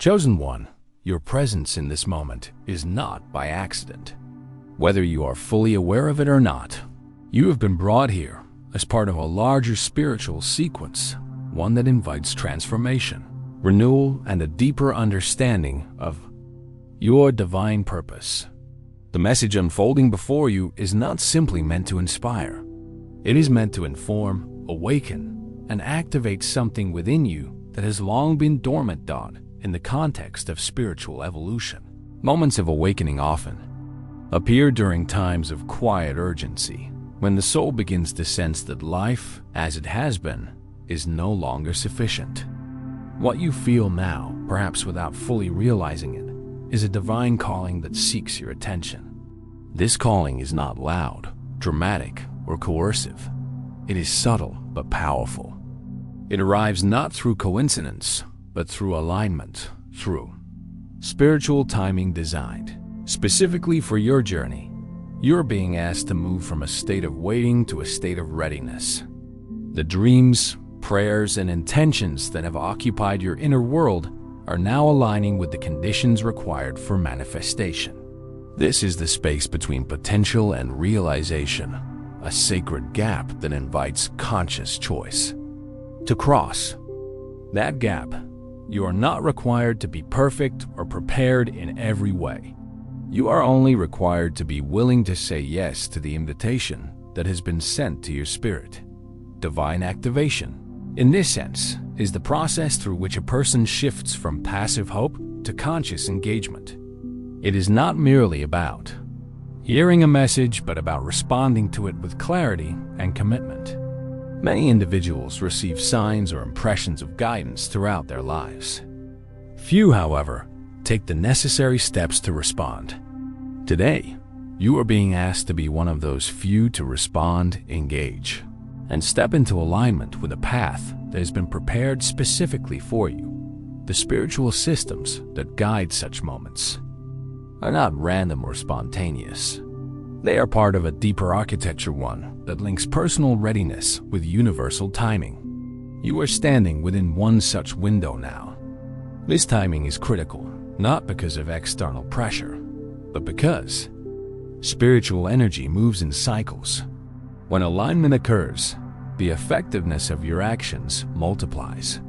Chosen One, your presence in this moment is not by accident. Whether you are fully aware of it or not, you have been brought here as part of a larger spiritual sequence, one that invites transformation, renewal, and a deeper understanding of your divine purpose. The message unfolding before you is not simply meant to inspire. It is meant to inform, awaken, and activate something within you that has long been dormant in the context of spiritual evolution. Moments of awakening often appear during times of quiet urgency, when the soul begins to sense that life, as it has been, is no longer sufficient. What you feel now, perhaps without fully realizing it, is a divine calling that seeks your attention. This calling is not loud, dramatic, or coercive. It is subtle but powerful. It arrives not through coincidence, but through alignment, through spiritual timing designed specifically for your journey. You're being asked to move from a state of waiting to a state of readiness. The dreams, prayers, and intentions that have occupied your inner world are now aligning with the conditions required for manifestation. This is the space between potential and realization, a sacred gap that invites conscious choice. To cross that gap, you are not required to be perfect or prepared in every way. You are only required to be willing to say yes to the invitation that has been sent to your spirit. Divine activation, in this sense, is the process through which a person shifts from passive hope to conscious engagement. It is not merely about hearing a message, but about responding to it with clarity and commitment. Many individuals receive signs or impressions of guidance throughout their lives. Few, however, take the necessary steps to respond. Today, you are being asked to be one of those few to respond, engage, and step into alignment with a path that has been prepared specifically for you. The spiritual systems that guide such moments are not random or spontaneous. They are part of a deeper architecture, one that links personal readiness with universal timing. You are standing within one such window now. This timing is critical, not because of external pressure, but because spiritual energy moves in cycles. When alignment occurs, the effectiveness of your actions multiplies.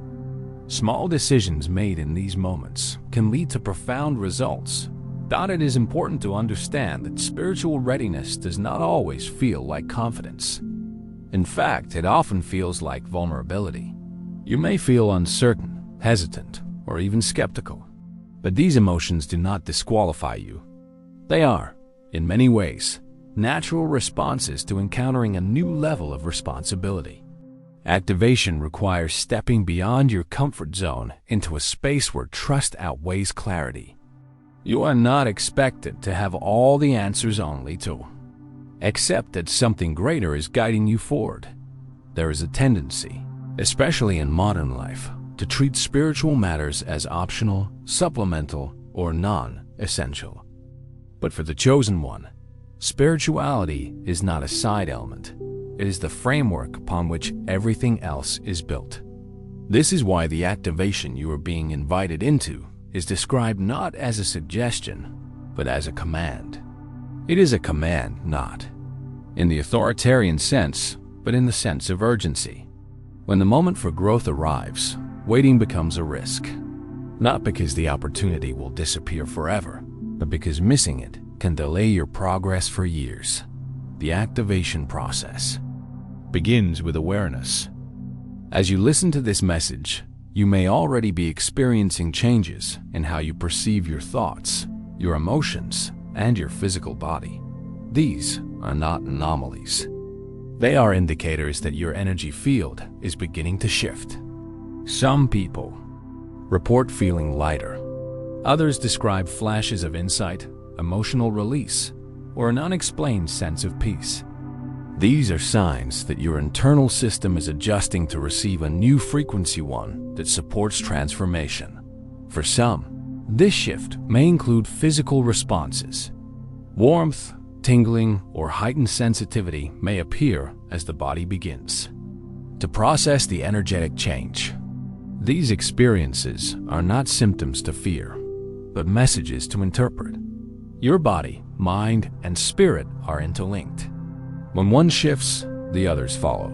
Small decisions made in these moments can lead to profound results. It is important to understand that spiritual readiness does not always feel like confidence. In fact, it often feels like vulnerability. You may feel uncertain, hesitant, or even skeptical, but these emotions do not disqualify you. They are, in many ways, natural responses to encountering a new level of responsibility. Activation requires stepping beyond your comfort zone into a space where trust outweighs clarity. You are not expected to have all the answers, only to accept that something greater is guiding you forward. There is a tendency, especially in modern life, to treat spiritual matters as optional, supplemental, or non-essential. But for the Chosen One, spirituality is not a side element. It is the framework upon which everything else is built. This is why the activation you are being invited into is described not as a suggestion, but as a command. It is a command, not in the authoritarian sense, but in the sense of urgency. When the moment for growth arrives, waiting becomes a risk. Not because the opportunity will disappear forever, but because missing it can delay your progress for years. The activation process begins with awareness. As you listen to this message, you may already be experiencing changes in how you perceive your thoughts, your emotions, and your physical body. These are not anomalies. They are indicators that your energy field is beginning to shift. Some people report feeling lighter. Others describe flashes of insight, emotional release, or an unexplained sense of peace. These are signs that your internal system is adjusting to receive a new frequency, one that supports transformation. For some, this shift may include physical responses. Warmth, tingling, or heightened sensitivity may appear as the body begins to process the energetic change. These experiences are not symptoms to fear, but messages to interpret. Your body, mind, and spirit are interlinked. When one shifts, the others follow.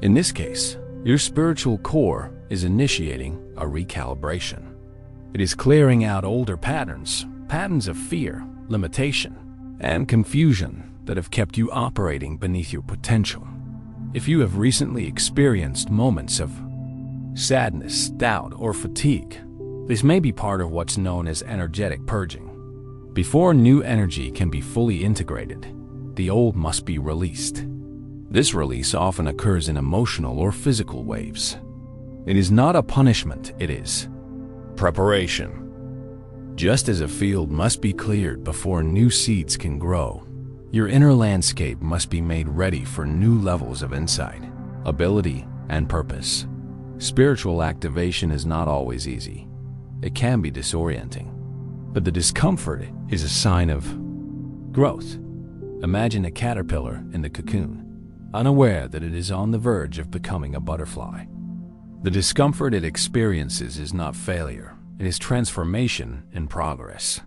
In this case, your spiritual core is initiating a recalibration. It is clearing out older patterns of fear, limitation, and confusion that have kept you operating beneath your potential. If you have recently experienced moments of sadness, doubt, or fatigue, this may be part of what's known as energetic purging. Before new energy can be fully integrated, the old must be released. This release often occurs in emotional or physical waves. It is not a punishment, it is preparation. Just as a field must be cleared before new seeds can grow, your inner landscape must be made ready for new levels of insight, ability, and purpose. Spiritual activation is not always easy. It can be disorienting, but the discomfort is a sign of growth. Imagine a caterpillar in the cocoon, unaware that it is on the verge of becoming a butterfly. The discomfort it experiences is not failure, it is transformation in progress.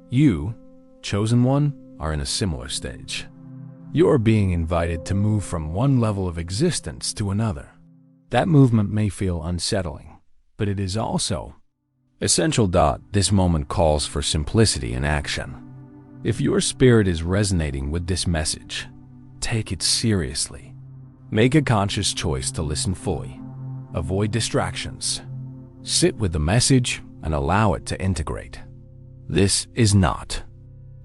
You, chosen one, are in a similar stage. You are being invited to move from one level of existence to another. That movement may feel unsettling, but it is also essential. This moment calls for simplicity in action. If your spirit is resonating with this message, take it seriously. Make a conscious choice to listen fully. Avoid distractions. Sit with the message and allow it to integrate. This is not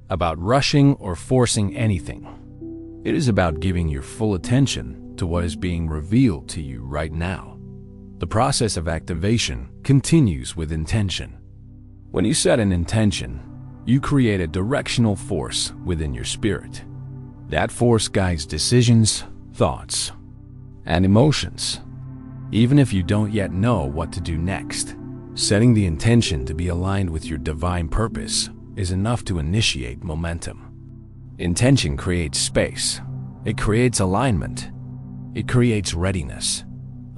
about rushing or forcing anything. It is about giving your full attention to what is being revealed to you right now. The process of activation continues with intention. When you set an intention, you create a directional force within your spirit. That force guides decisions, thoughts, and emotions. Even if you don't yet know what to do next, setting the intention to be aligned with your divine purpose is enough to initiate momentum. Intention creates space. It creates alignment. It creates readiness.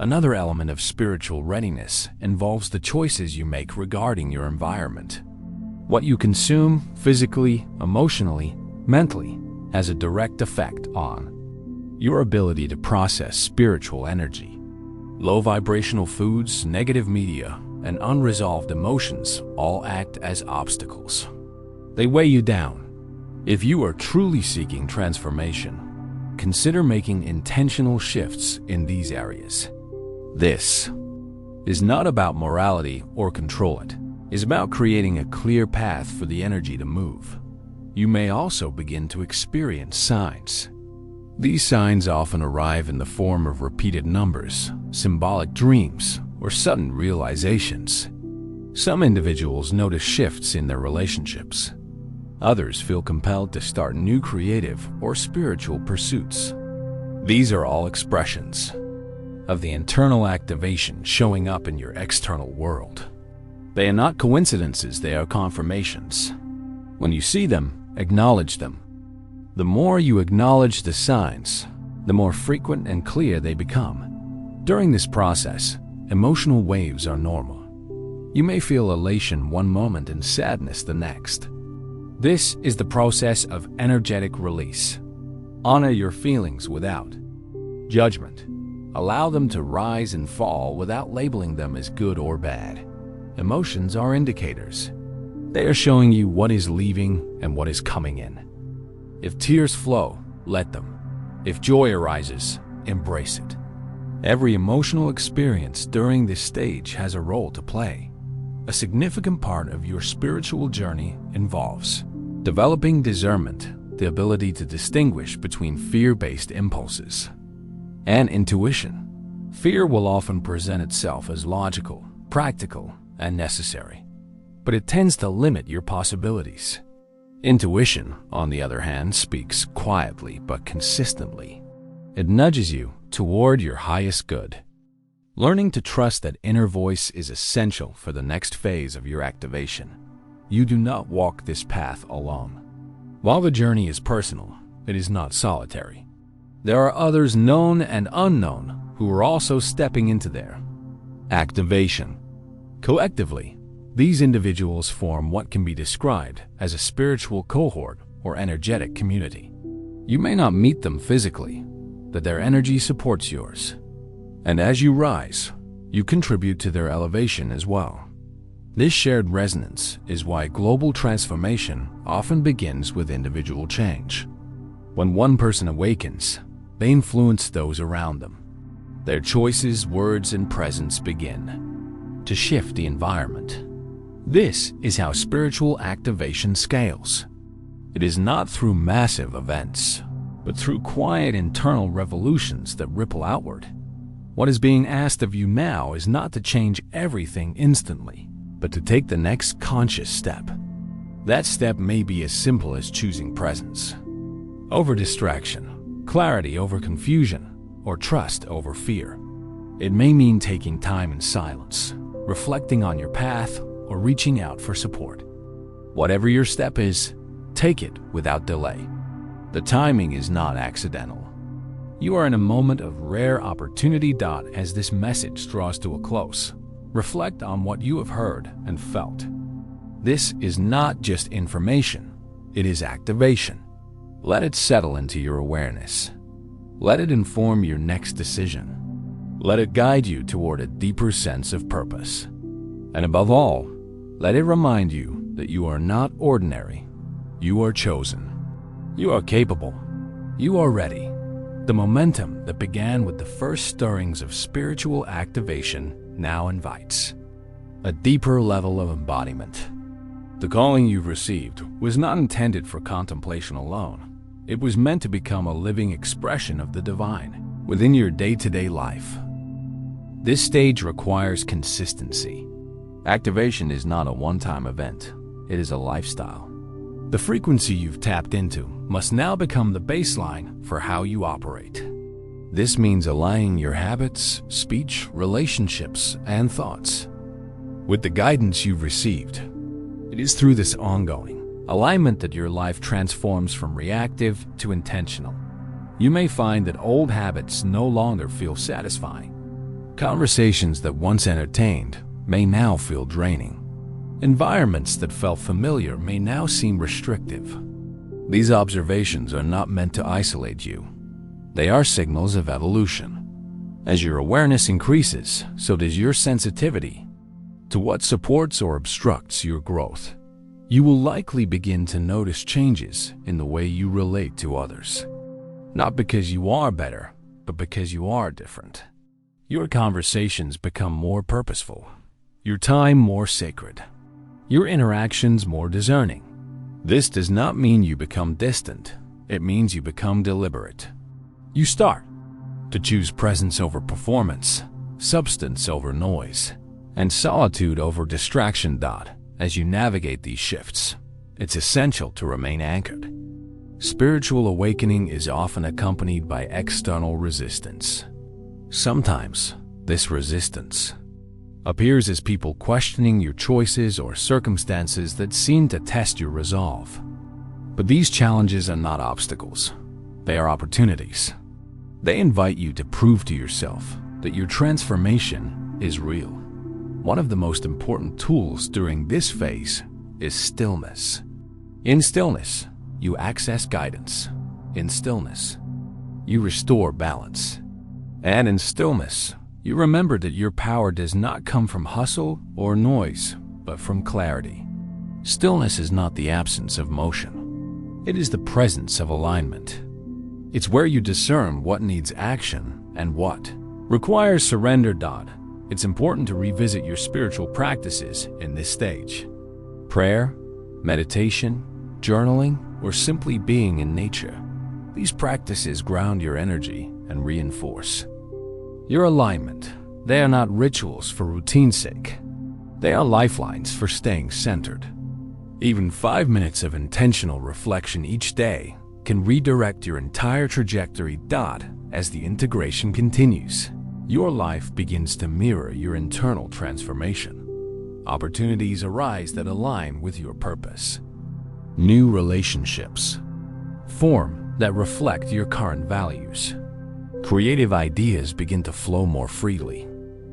Another element of spiritual readiness involves the choices you make regarding your environment. What you consume physically, emotionally, mentally has a direct effect on your ability to process spiritual energy. Low vibrational foods, negative media, and unresolved emotions all act as obstacles. They weigh you down. If you are truly seeking transformation, consider making intentional shifts in these areas. This is not about morality or control. It is about creating a clear path for the energy to move. You may also begin to experience signs. These signs often arrive in the form of repeated numbers, symbolic dreams, or sudden realizations. Some individuals notice shifts in their relationships. Others feel compelled to start new creative or spiritual pursuits. These are all expressions of the internal activation showing up in your external world. They are not coincidences, they are confirmations. When you see them, acknowledge them. The more you acknowledge the signs, the more frequent and clear they become. During this process, emotional waves are normal. You may feel elation one moment and sadness the next. This is the process of energetic release. Honor your feelings without judgment. Allow them to rise and fall without labeling them as good or bad. Emotions are indicators. They are showing you what is leaving and what is coming in. If tears flow, let them. If joy arises, embrace it. Every emotional experience during this stage has a role to play. A significant part of your spiritual journey involves developing discernment, the ability to distinguish between fear-based impulses, and intuition. Fear will often present itself as logical, practical, and necessary, but it tends to limit your possibilities. Intuition, on the other hand, speaks quietly but consistently. It nudges you toward your highest good. Learning to trust that inner voice is essential for the next phase of your activation. You do not walk this path alone. While the journey is personal, it is not solitary. There are others known and unknown who are also stepping into their Activation. Collectively, these individuals form what can be described as a spiritual cohort or energetic community. You may not meet them physically, but their energy supports yours. And as you rise, you contribute to their elevation as well. This shared resonance is why global transformation often begins with individual change. When one person awakens, they influence those around them. Their choices, words, and presence begin to shift the environment. This is how spiritual activation scales. It is not through massive events, but through quiet internal revolutions that ripple outward. What is being asked of you now is not to change everything instantly, but to take the next conscious step. That step may be as simple as choosing presence over distraction, clarity over confusion, or trust over fear. It may mean taking time in silence, reflecting on your path, or reaching out for support. Whatever your step is, take it without delay. The timing is not accidental. You are in a moment of rare opportunity. As this message draws to a close, reflect on what you have heard and felt. This is not just information, it is activation. Let it settle into your awareness. Let it inform your next decision. Let it guide you toward a deeper sense of purpose. And above all, let it remind you that you are not ordinary. You are chosen. You are capable. You are ready. The momentum that began with the first stirrings of spiritual activation now invites a deeper level of embodiment. The calling you've received was not intended for contemplation alone. It was meant to become a living expression of the divine within your day-to-day life. This stage requires consistency. Activation is not a one-time event. It is a lifestyle. The frequency you've tapped into must now become the baseline for how you operate. This means aligning your habits, speech, relationships, and thoughts with the guidance you've received. It is through this ongoing alignment that your life transforms from reactive to intentional. You may find that old habits no longer feel satisfying. Conversations that once entertained may now feel draining. Environments that felt familiar may now seem restrictive. These observations are not meant to isolate you. They are signals of evolution. As your awareness increases, so does your sensitivity to what supports or obstructs your growth. You will likely begin to notice changes in the way you relate to others. Not because you are better, but because you are different. Your conversations become more purposeful, your time more sacred, your interactions more discerning. This does not mean you become distant. It means you become deliberate. You start to choose presence over performance, substance over noise, and solitude over distraction. As you navigate these shifts, it's essential to remain anchored. Spiritual awakening is often accompanied by external resistance. Sometimes, this resistance appears as people questioning your choices or circumstances that seem to test your resolve. But these challenges are not obstacles. They are opportunities. They invite you to prove to yourself that your transformation is real. One of the most important tools during this phase is stillness. In stillness, you access guidance. In stillness, you restore balance. And in stillness, you remember that your power does not come from hustle or noise, but from clarity. Stillness is not the absence of motion. It is the presence of alignment. It's where you discern what needs action and what requires surrender. It's important to revisit your spiritual practices in this stage. Prayer, meditation, journaling, or simply being in nature. These practices ground your energy and reinforce your alignment. They are not rituals for routine's sake. They are lifelines for staying centered. Even 5 minutes of intentional reflection each day can redirect your entire trajectory. As the integration continues, your life begins to mirror your internal transformation. Opportunities arise that align with your purpose. New relationships form that reflect your current values. Creative ideas begin to flow more freely.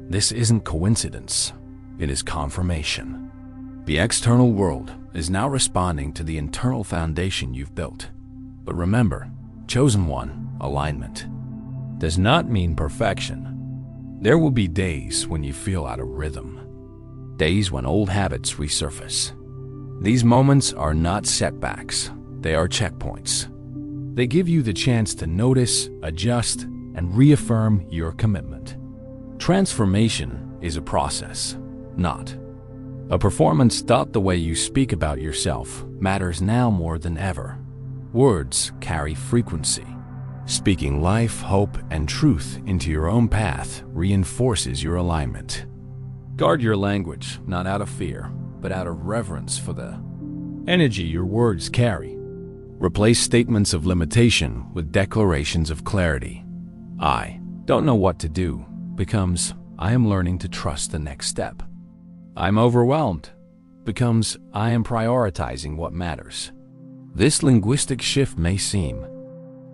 This isn't coincidence, it is confirmation. The external world is now responding to the internal foundation you've built. But remember, chosen one, alignment, does not mean perfection. There will be days when you feel out of rhythm, days when old habits resurface. These moments are not setbacks, they are checkpoints. They give you the chance to notice, adjust, and reaffirm your commitment. Transformation is a process, not a performance. The way you speak about yourself matters now more than ever. Words carry frequency. Speaking life, hope, and truth into your own path reinforces your alignment. Guard your language, not out of fear, but out of reverence for the energy your words carry. Replace statements of limitation with declarations of clarity. I don't know what to do becomes I am learning to trust the next step. I'm overwhelmed becomes I am prioritizing what matters. This linguistic shift may seem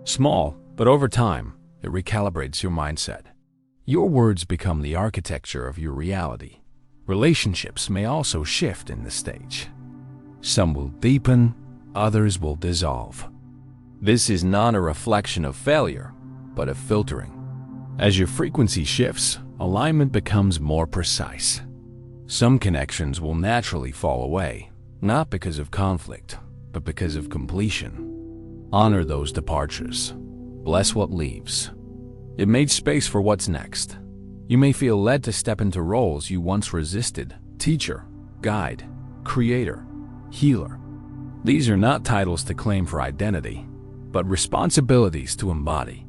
small, but over time, it recalibrates your mindset. Your words become the architecture of your reality. Relationships may also shift in this stage. Some will deepen, others will dissolve. This is not a reflection of failure, but of filtering. As your frequency shifts, alignment becomes more precise. Some connections will naturally fall away, not because of conflict, but because of completion. Honor those departures. Bless what leaves. It made space for what's next. You may feel led to step into roles you once resisted: teacher, guide, creator, healer. These are not titles to claim for identity, but responsibilities to embody.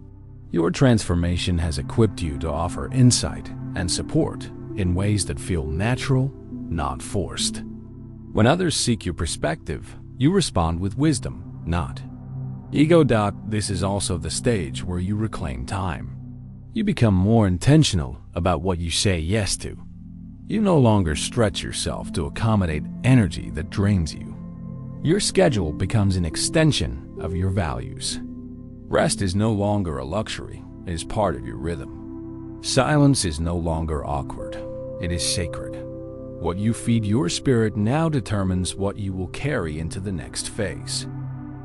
Your transformation has equipped you to offer insight and support in ways that feel natural, not forced. When others seek your perspective, you respond with wisdom, not ego. This is also the stage where you reclaim time. You become more intentional about what you say yes to. You no longer stretch yourself to accommodate energy that drains you. Your schedule becomes an extension of your values. Rest is no longer a luxury, it is part of your rhythm. Silence is no longer awkward, it is sacred. What you feed your spirit now determines what you will carry into the next phase.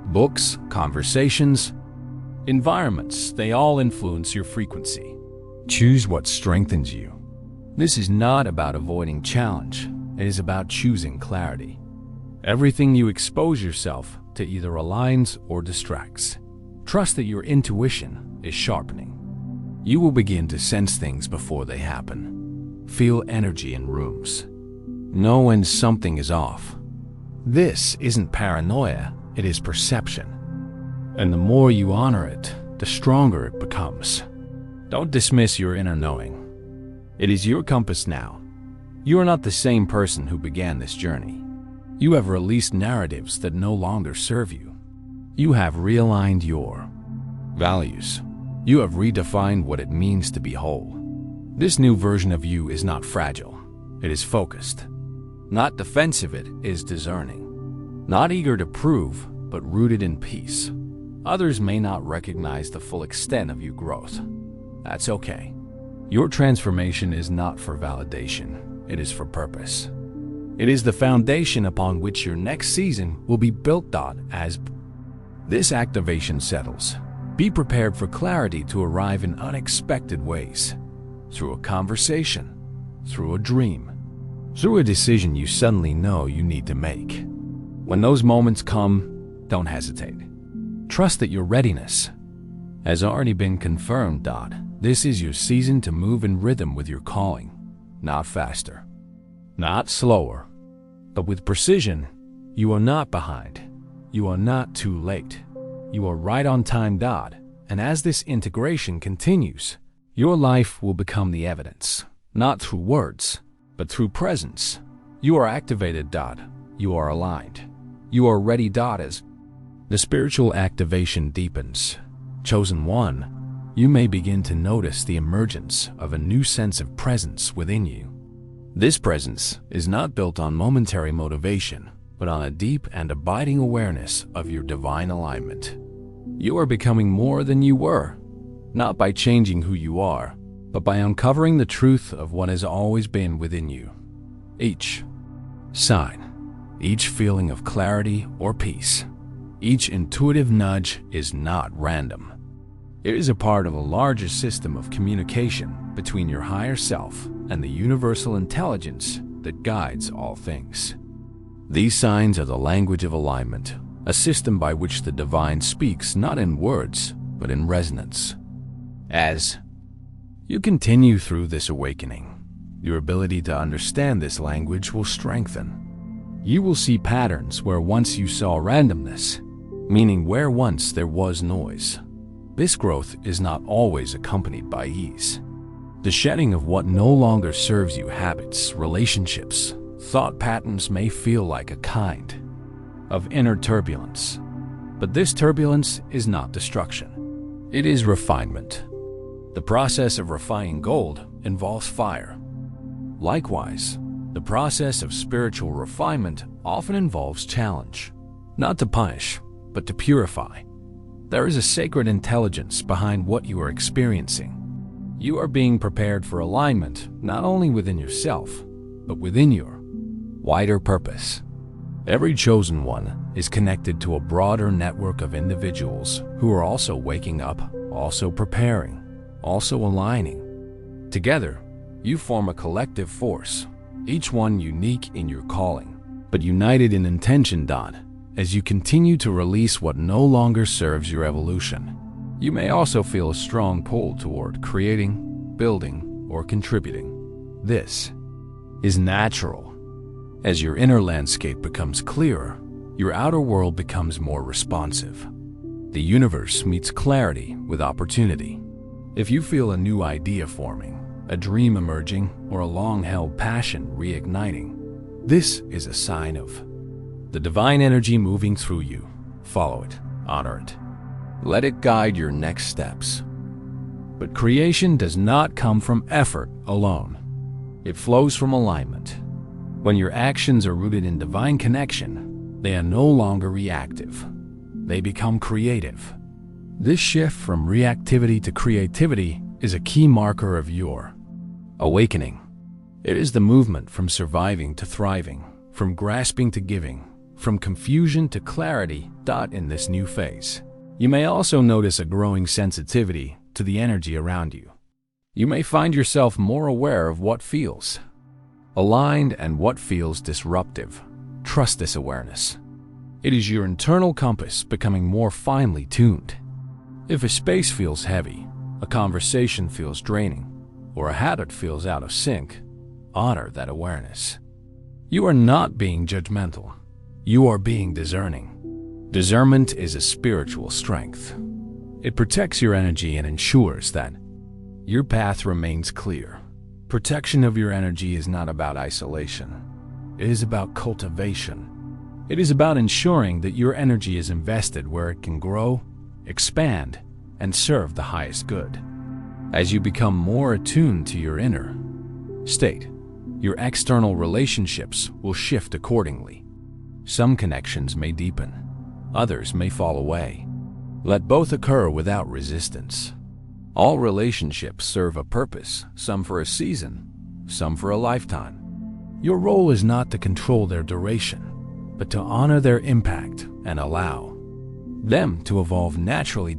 Books, conversations, environments, they all influence your frequency. Choose what strengthens you. This is not about avoiding challenge, it is about choosing clarity. Everything you expose yourself to either aligns or distracts. Trust that your intuition is sharpening. You will begin to sense things before they happen. Feel energy in rooms. Know when something is off. This isn't paranoia, it is perception. And the more you honor it, the stronger it becomes. Don't dismiss your inner knowing. It is your compass now. You are not the same person who began this journey. You have released narratives that no longer serve you. You have realigned your values. You have redefined what it means to be whole. This new version of you is not fragile. It is focused. Not defensive, it is discerning. Not eager to prove, but rooted in peace. Others may not recognize the full extent of your growth. That's okay. Your transformation is not for validation. It is for purpose. It is the foundation upon which your next season will be built. As this activation settles, be prepared for clarity to arrive in unexpected ways. Through a conversation, through a dream, through a decision you suddenly know you need to make. When those moments come, don't hesitate. Trust that your readiness has already been confirmed. This is your season to move in rhythm with your calling, not faster. Not slower, but with precision. You are not behind. You are not too late. You are right on time. And as this integration continues, your life will become the evidence, not through words, but through presence. You are activated. You are aligned. You are ready. As the spiritual activation deepens, chosen one, you may begin to notice the emergence of a new sense of presence within you. This presence is not built on momentary motivation, but on a deep and abiding awareness of your divine alignment. You are becoming more than you were, not by changing who you are, but by uncovering the truth of what has always been within you. Each sign, each feeling of clarity or peace, each intuitive nudge is not random. It is a part of a larger system of communication between your higher self and the universal intelligence that guides all things. These signs are the language of alignment, a system by which the divine speaks not in words, but in resonance. As you continue through this awakening, your ability to understand this language will strengthen. You will see patterns where once you saw randomness, meaning where once there was noise. This growth is not always accompanied by ease. The shedding of what no longer serves you, habits, relationships, thought patterns, may feel like a kind of inner turbulence. But this turbulence is not destruction. It is refinement. The process of refining gold involves fire. Likewise, the process of spiritual refinement often involves challenge, not to punish, but to purify. There is a sacred intelligence behind what you are experiencing. You are being prepared for alignment not only within yourself, but within your wider purpose. Every chosen one is connected to a broader network of individuals who are also waking up, also preparing, also aligning. Together, you form a collective force, each one unique in your calling, but united in intention. As you continue to release what no longer serves your evolution, you may also feel a strong pull toward creating, building, or contributing. This is natural. As your inner landscape becomes clearer, your outer world becomes more responsive. The universe meets clarity with opportunity. If you feel a new idea forming, a dream emerging, or a long-held passion reigniting, this is a sign of the divine energy moving through you. Follow it, honor it. Let it guide your next steps. But creation does not come from effort alone. It flows from alignment. When your actions are rooted in divine connection, they are no longer reactive. They become creative. This shift from reactivity to creativity is a key marker of your awakening. It is the movement from surviving to thriving, from grasping to giving, from confusion to clarity. In this new phase, you may also notice a growing sensitivity to the energy around you. You may find yourself more aware of what feels aligned and what feels disruptive. Trust this awareness. It is your internal compass becoming more finely tuned. If a space feels heavy, a conversation feels draining, or a habit feels out of sync, honor that awareness. You are not being judgmental. You are being discerning. Discernment is a spiritual strength. It protects your energy and ensures that your path remains clear. Protection of your energy is not about isolation. It is about cultivation. It is about ensuring that your energy is invested where it can grow, expand, and serve the highest good. As you become more attuned to your inner state, your external relationships will shift accordingly. Some connections may deepen, others may fall away. Let both occur without resistance. All relationships serve a purpose, some for a season, some for a lifetime. Your role is not to control their duration, but to honor their impact and allow them to evolve naturally.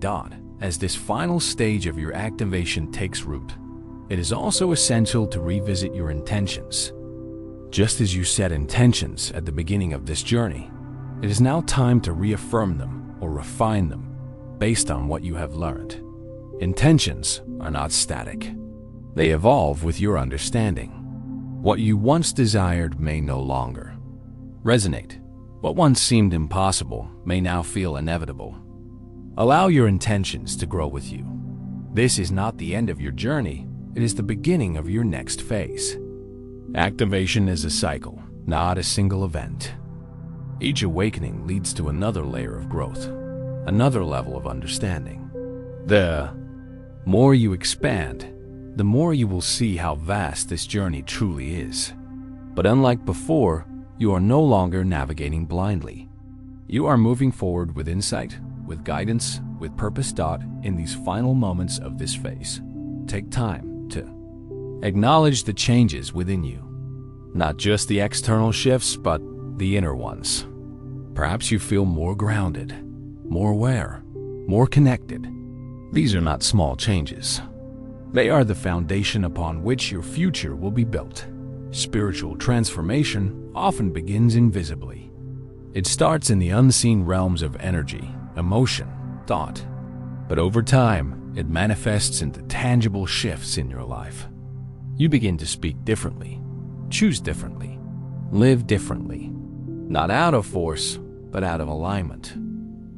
As this final stage of your activation takes root, it is also essential to revisit your intentions. Just as you set intentions at the beginning of this journey, it is now time to reaffirm them or refine them based on what you have learned. Intentions are not static. They evolve with your understanding. What you once desired may no longer resonate. What once seemed impossible may now feel inevitable. Allow your intentions to grow with you. This is not the end of your journey, it is the beginning of your next phase. Activation is a cycle, not a single event. Each awakening leads to another layer of growth, another level of understanding. The more you expand, the more you will see how vast this journey truly is. But unlike before, you are no longer navigating blindly. You are moving forward with insight, with guidance, with purpose. In these final moments of this phase, take time to Acknowledge the changes within you. Not just the external shifts, but the inner ones. Perhaps you feel more grounded, more aware, more connected. These are not small changes. They are the foundation upon which your future will be built. Spiritual transformation often begins invisibly. It starts in the unseen realms of energy, emotion, thought. But over time, it manifests into tangible shifts in your life. You begin to speak differently, choose differently, live differently. Not out of force, but out of alignment.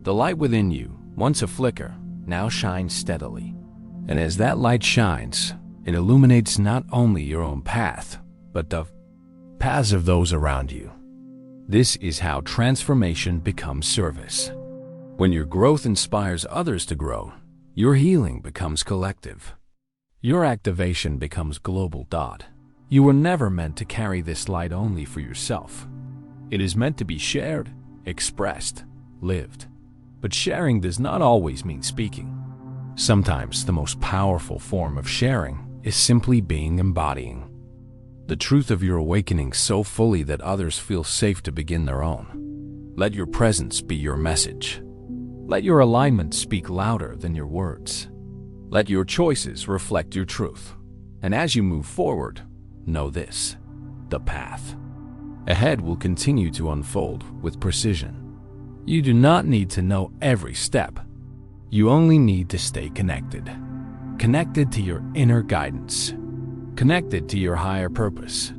The light within you, once a flicker, now shines steadily. And as that light shines, it illuminates not only your own path, but the paths of those around you. This is how transformation becomes service. When your growth inspires others to grow, your healing becomes collective. Your activation becomes global. You were never meant to carry this light only for yourself. It is meant to be shared, expressed, lived. But sharing does not always mean speaking. Sometimes the most powerful form of sharing is simply embodying the truth of your awakening so fully that others feel safe to begin their own. Let your presence be your message. Let your alignment speak louder than your words. Let your choices reflect your truth. And as you move forward, know this: the path ahead will continue to unfold with precision. You do not need to know every step. You only need to stay connected. Connected to your inner guidance. Connected to your higher purpose.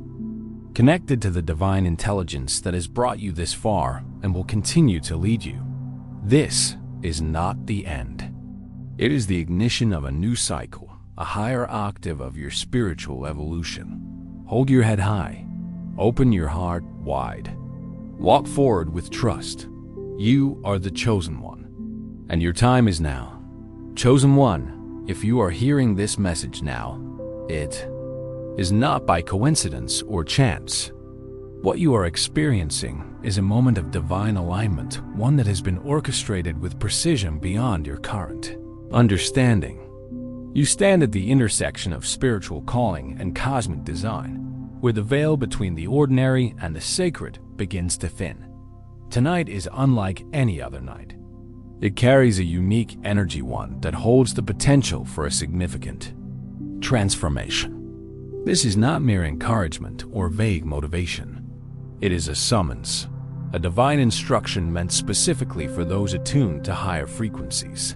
Connected to the divine intelligence that has brought you this far and will continue to lead you. This is not the end. It is the ignition of a new cycle, a higher octave of your spiritual evolution. Hold your head high. Open your heart wide. Walk forward with trust. You are the chosen one. And your time is now. Chosen one, if you are hearing this message now, it is not by coincidence or chance. What you are experiencing is a moment of divine alignment, one that has been orchestrated with precision beyond your current understanding. You stand at the intersection of spiritual calling and cosmic design, where the veil between the ordinary and the sacred begins to thin. Tonight is unlike any other night. It carries a unique energy, one that holds the potential for a significant transformation. This is not mere encouragement or vague motivation. It is a summons, a divine instruction meant specifically for those attuned to higher frequencies.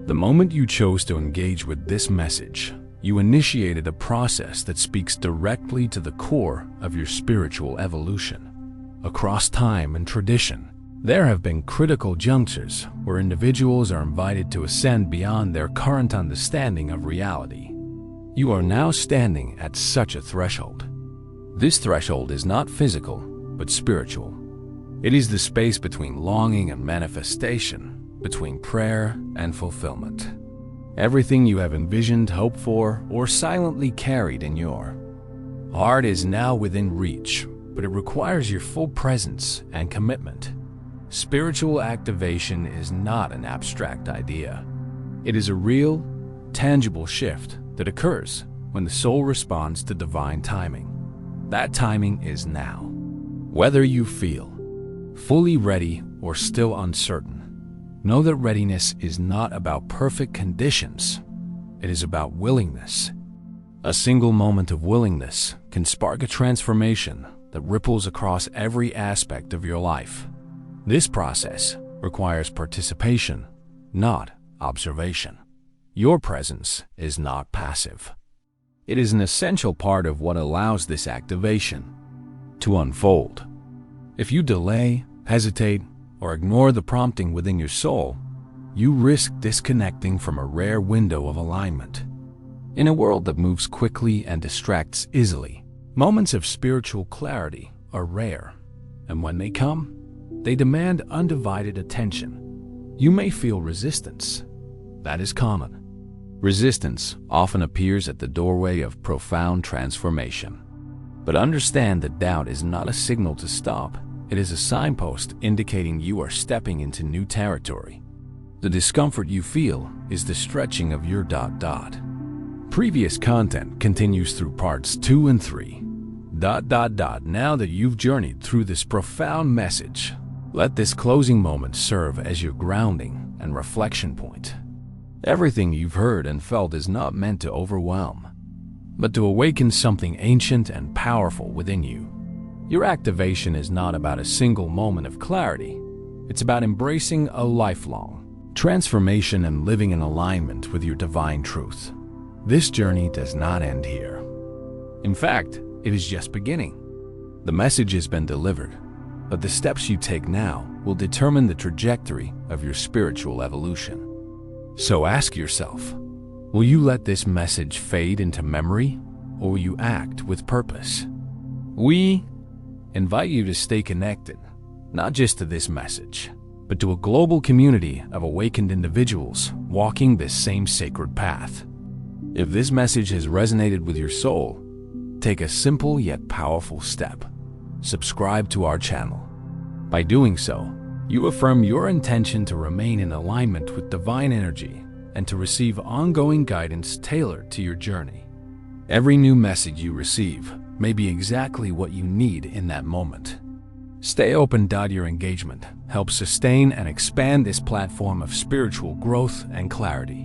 The moment you chose to engage with this message, you initiated a process that speaks directly to the core of your spiritual evolution. Across time and tradition, there have been critical junctures where individuals are invited to ascend beyond their current understanding of reality. You are now standing at such a threshold. This threshold is not physical, but spiritual. It is the space between longing and manifestation, between prayer and fulfillment. Everything you have envisioned, hoped for, or silently carried in your heart is now within reach, but it requires your full presence and commitment. Spiritual activation is not an abstract idea. It is a real, tangible shift that occurs when the soul responds to divine timing. That timing is now. Whether you feel fully ready or still uncertain, know that readiness is not about perfect conditions. It is about willingness. A single moment of willingness can spark a transformation that ripples across every aspect of your life. This process requires participation, not observation. Your presence is not passive. It is an essential part of what allows this activation to unfold. If you delay, hesitate, or ignore the prompting within your soul, you risk disconnecting from a rare window of alignment. In a world that moves quickly and distracts easily, moments of spiritual clarity are rare, and when they come, they demand undivided attention. You may feel resistance. That is common. Resistance often appears at the doorway of profound transformation. But understand that doubt is not a signal to stop. It is a signpost indicating you are stepping into new territory. The discomfort you feel is the stretching of your ... Previous content continues through parts 2 and 3. Now that you've journeyed through this profound message, let this closing moment serve as your grounding and reflection point. Everything you've heard and felt is not meant to overwhelm, but to awaken something ancient and powerful within you. Your activation is not about a single moment of clarity. It's about embracing a lifelong transformation and living in alignment with your divine truth. This journey does not end here. In fact, it is just beginning. The message has been delivered, but the steps you take now will determine the trajectory of your spiritual evolution. So ask yourself, will you let this message fade into memory, or will you act with purpose? We invite you to stay connected, not just to this message, but to a global community of awakened individuals walking this same sacred path. If this message has resonated with your soul, take a simple yet powerful step. Subscribe to our channel. By doing so, you affirm your intention to remain in alignment with divine energy and to receive ongoing guidance tailored to your journey. Every new message you receive may be exactly what you need in that moment. Stay open. Your engagement helps sustain and expand this platform of spiritual growth and clarity.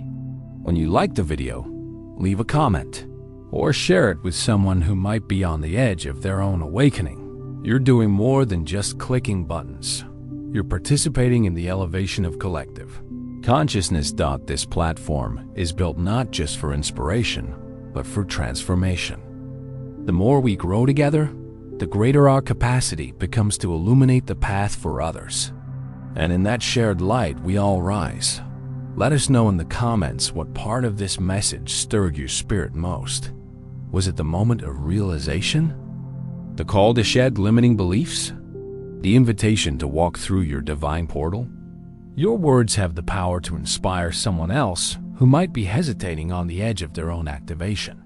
When you like the video, leave a comment or share it with someone who might be on the edge of their own awakening. You're doing more than just clicking buttons. You're participating in the elevation of collective consciousness. This platform is built not just for inspiration, but for transformation. The more we grow together, the greater our capacity becomes to illuminate the path for others. And in that shared light, we all rise. Let us know in the comments what part of this message stirred your spirit most. Was it the moment of realization? The call to shed limiting beliefs? The invitation to walk through your divine portal? Your words have the power to inspire someone else who might be hesitating on the edge of their own activation.